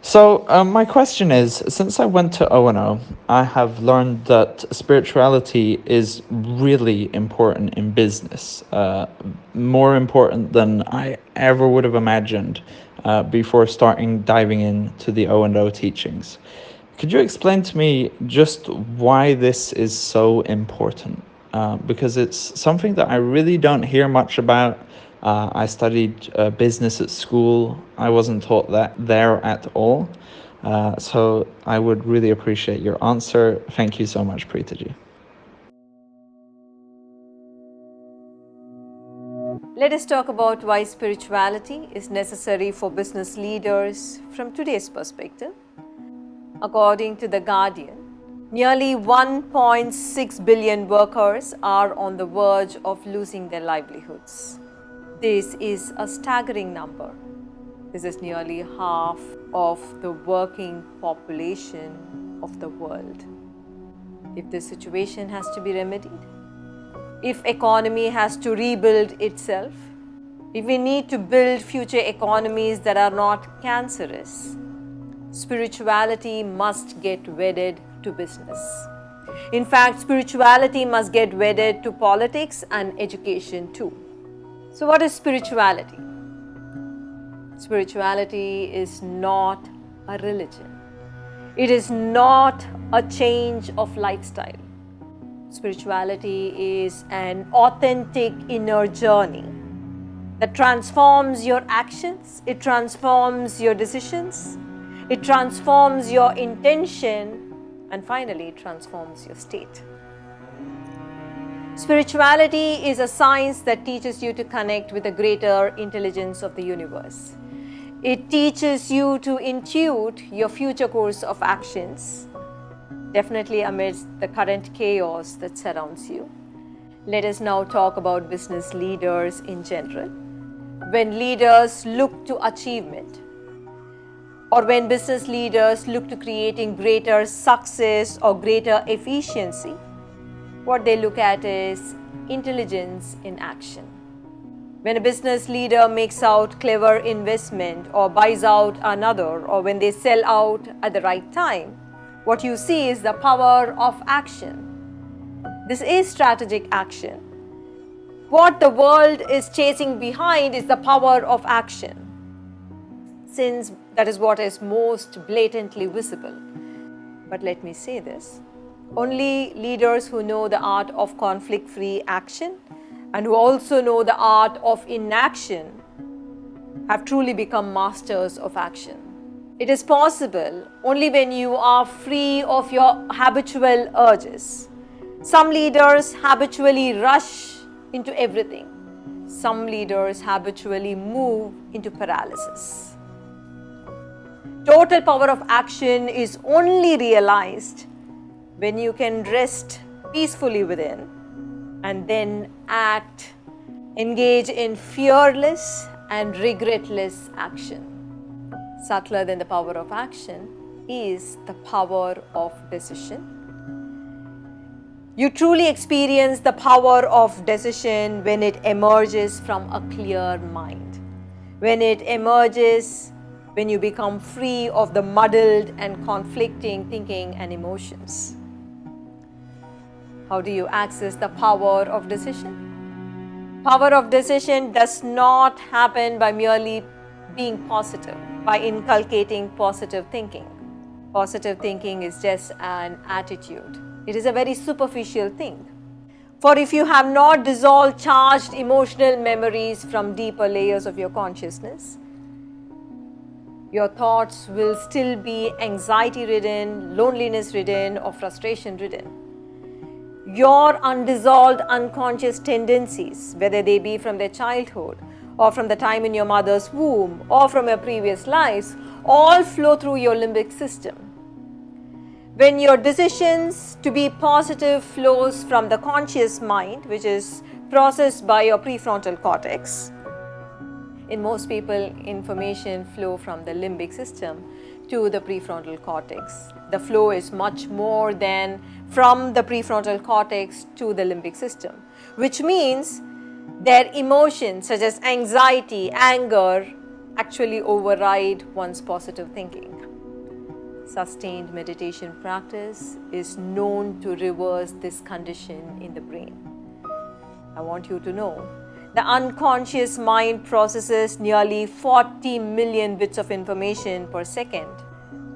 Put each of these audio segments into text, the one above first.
So, my question is, since I went to O&O, I have learned that spirituality is really important in business, more important than I ever would have imagined before starting diving into the O&O teachings. Could you explain to me just why this is so important? Because it's something that I really don't hear much about. I studied business at school. I wasn't taught that there at all. So I would really appreciate your answer. Thank you so much, Preethaji. Let us talk about why spirituality is necessary for business leaders from today's perspective. According to The Guardian, nearly 1.6 billion workers are on the verge of losing their livelihoods. This is a staggering number. This is nearly half of the working population of the world. If this situation has to be remedied, if economy has to rebuild itself, if we need to build future economies that are not cancerous, spirituality must get wedded to business. In fact, spirituality must get wedded to politics and education too. So what is spirituality? Spirituality is not a religion. It is not a change of lifestyle. Spirituality is an authentic inner journey that transforms your actions, it transforms your decisions, it transforms your intention, and finally, it transforms your state. Spirituality is a science that teaches you to connect with the greater intelligence of the universe. It teaches you to intuit your future course of actions, definitely amidst the current chaos that surrounds you. Let us now talk about business leaders in general. When leaders look to achievement, or when business leaders look to creating greater success or greater efficiency, what they look at is intelligence in action. When a business leader makes out clever investment or buys out another, or when they sell out at the right time, what you see is the power of action. This is strategic action. What the world is chasing behind is the power of action, since that is what is most blatantly visible. But let me say this, only leaders who know the art of conflict-free action and who also know the art of inaction have truly become masters of action. It is possible only when you are free of your habitual urges. Some leaders habitually rush into everything. Some leaders habitually move into paralysis. Total power of action is only realized when you can rest peacefully within and then act, engage in fearless and regretless action. Subtler than the power of action is the power of decision. You truly experience the power of decision when it emerges from a clear mind, when it emerges when you become free of the muddled and conflicting thinking and emotions. How do you access the power of decision? Power of decision does not happen by merely being positive, by inculcating positive thinking. Positive thinking is just an attitude. It is a very superficial thing. For if you have not dissolved charged emotional memories from deeper layers of your consciousness, your thoughts will still be anxiety-ridden, loneliness-ridden, or frustration-ridden. Your undissolved unconscious tendencies, whether they be from their childhood or from the time in your mother's womb or from your previous lives, all flow through your limbic system. When your decisions to be positive flows from the conscious mind, which is processed by your prefrontal cortex, in most people, information flow from the limbic system to the prefrontal cortex. The flow is much more than from the prefrontal cortex to the limbic system, which means their emotions such as anxiety, anger, actually override one's positive thinking. Sustained meditation practice is known to reverse this condition in the brain. I want you to know the unconscious mind processes nearly 40 million bits of information per second.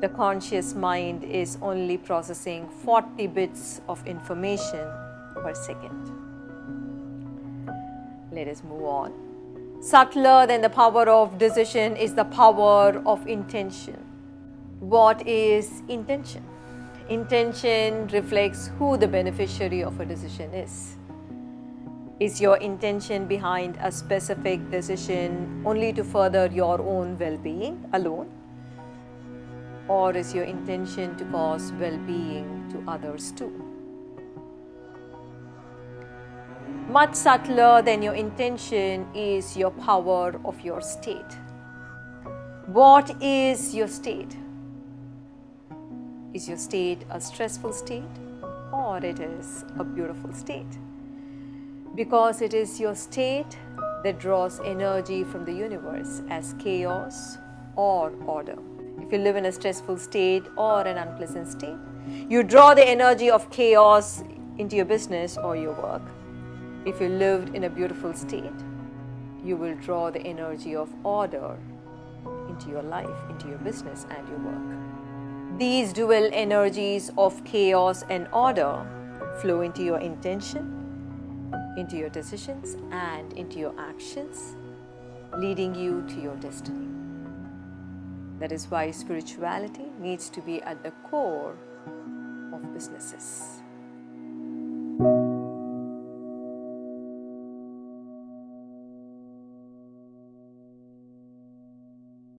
The conscious mind is only processing 40 bits of information per second. Let us move on. Subtler than the power of decision is the power of intention. What is intention? Intention reflects who the beneficiary of a decision is. Is your intention behind a specific decision only to further your own well-being alone? Or is your intention to cause well-being to others too? Much subtler than your intention is your power of your state. What is your state? Is your state a stressful state, or it is a beautiful state? Because it is your state that draws energy from the universe as chaos or order. If you live in a stressful state or an unpleasant state, you draw the energy of chaos into your business or your work. If you lived in a beautiful state, you will draw the energy of order into your life, into your business and your work. These dual energies of chaos and order flow into your intention, into your decisions, and into your actions, leading you to your destiny. That is why spirituality needs to be at the core of businesses.